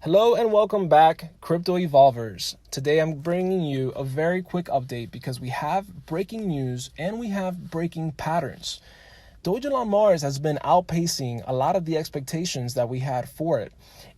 Hello and welcome back, Crypto Evolvers. Today I'm bringing you a very quick update because we have breaking news and we have breaking patterns. Dogelon Mars has been outpacing a lot of the expectations that we had for it.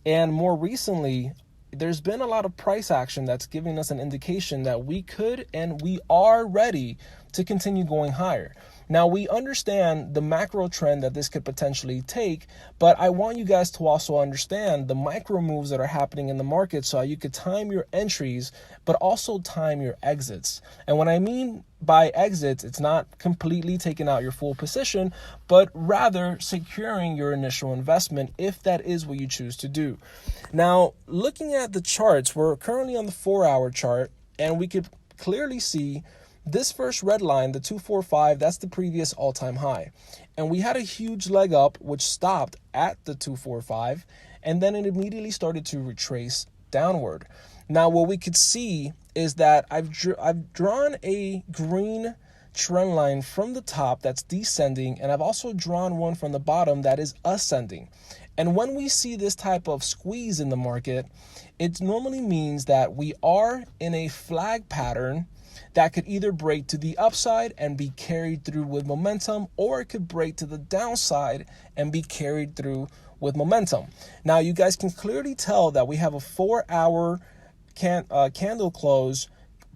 And more recently, there's been a lot of price action that's giving us an indication that we could and we are ready to continue going higher. Now, we understand the macro trend that this could potentially take, but I want you guys to also understand the micro moves that are happening in the market so you could time your entries, but also time your exits. And when I mean by exits, it's not completely taking out your full position, but rather securing your initial investment if that is what you choose to do. Now, looking at the charts, we're currently on the 4-hour chart, and we could clearly see this first red line, the 245, that's the previous all-time high. And we had a huge leg up, which stopped at the 245, and then it immediately started to retrace downward. Now, what we could see is that I've drawn a green trend line from the top that's descending, and I've also drawn one from the bottom that is ascending. And when we see this type of squeeze in the market, it normally means that we are in a flag pattern that could either break to the upside and be carried through with momentum, or it could break to the downside and be carried through with momentum. Now, you guys can clearly tell that we have a 4-hour candle close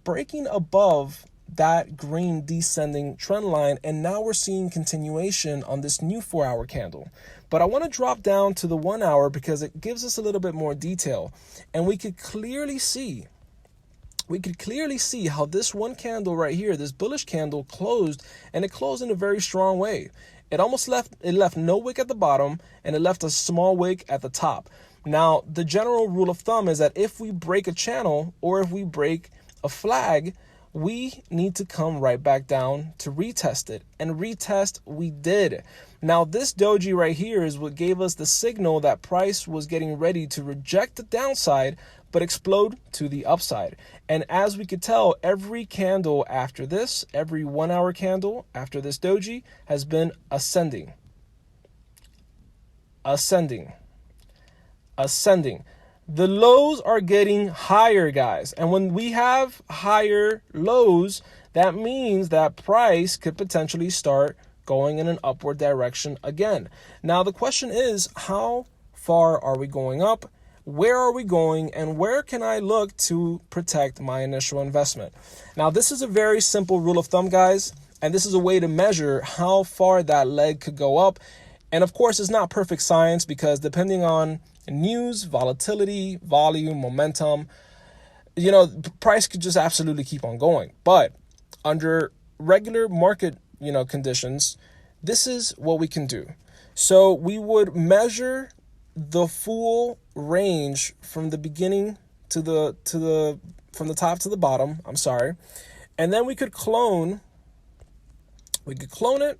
breaking above that green descending trend line, and now we're seeing continuation on this new 4-hour candle. But I want to drop down to the 1 hour because it gives us a little bit more detail, and we could clearly see how this one candle right here, this bullish candle, closed, and it closed in a very strong way. It left no wick at the bottom, and it left a small wick at the top. Now, the general rule of thumb is that if we break a channel or if we break a flag, we need to come right back down to retest it, and retest we did. Now, this doji right here is what gave us the signal that price was getting ready to reject the downside but explode to the upside. And as we could tell, every candle after this, every 1-hour candle after this doji has been ascending. The lows are getting higher, guys. And when we have higher lows, that means that price could potentially start going in an upward direction again. Now, the question is, how far are we going up? Where are we going, and where can I look to protect my initial investment? Now, this is a very simple rule of thumb, guys, and this is a way to measure how far that leg could go up. And of course, it's not perfect science because depending on news, volatility, volume, momentum, price could just absolutely keep on going. But under regular market, conditions, this is what we can do. So we would measure the full range from the beginning from the top to the bottom, and then we could clone it,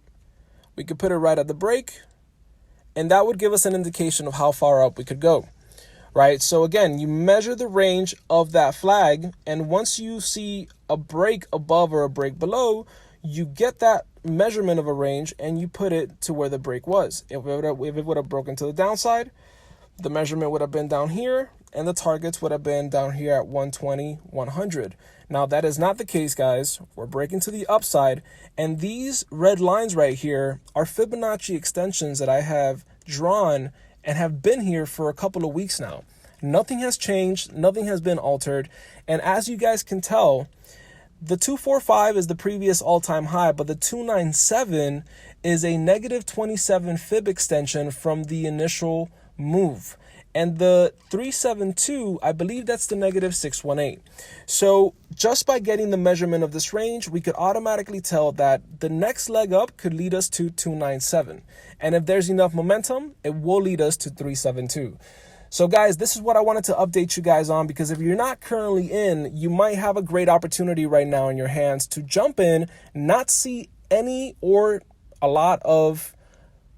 we could put it right at the break, and that would give us an indication of how far up we could go, right? So again, you measure the range of that flag, and once you see a break above or a break below, you get that measurement of a range and you put it to where the break was. If it would have broken to the downside, the measurement would have been down here, and the targets would have been down here at 120, 100. Now, that is not the case, guys. We're breaking to the upside, and these red lines right here are Fibonacci extensions that I have drawn and have been here for a couple of weeks now. Nothing has changed. Nothing has been altered. And as you guys can tell, the 245 is the previous all-time high, but the 297 is a negative 27 fib extension from the initial move. And the 372, I believe that's the negative 618. So just by getting the measurement of this range, we could automatically tell that the next leg up could lead us to 297. And if there's enough momentum, it will lead us to 372. So guys, this is what I wanted to update you guys on, because if you're not currently in, you might have a great opportunity right now in your hands to jump in, not see any or a lot of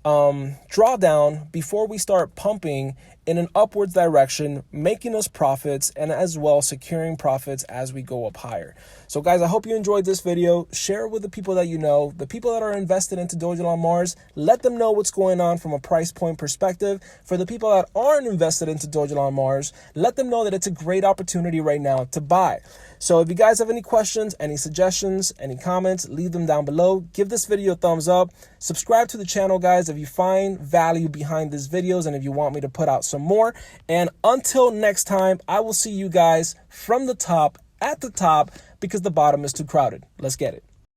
drawdown before we start pumping, in an upwards direction, making us profits and as well securing profits as we go up higher. So guys, I hope you enjoyed this video. Share it with the people that you know, the people that are invested into Dogelon Mars. Let them know what's going on from a price point perspective. For the people that aren't invested into Dogelon Mars, let them know that it's a great opportunity right now to buy. So if you guys have any questions, any suggestions, any comments, leave them down below. Give this video a thumbs up. Subscribe to the channel, guys, if you find value behind these videos and if you want me to put out some more. And until next time, I will see you guys from the top, at the top, because the bottom is too crowded. Let's get it.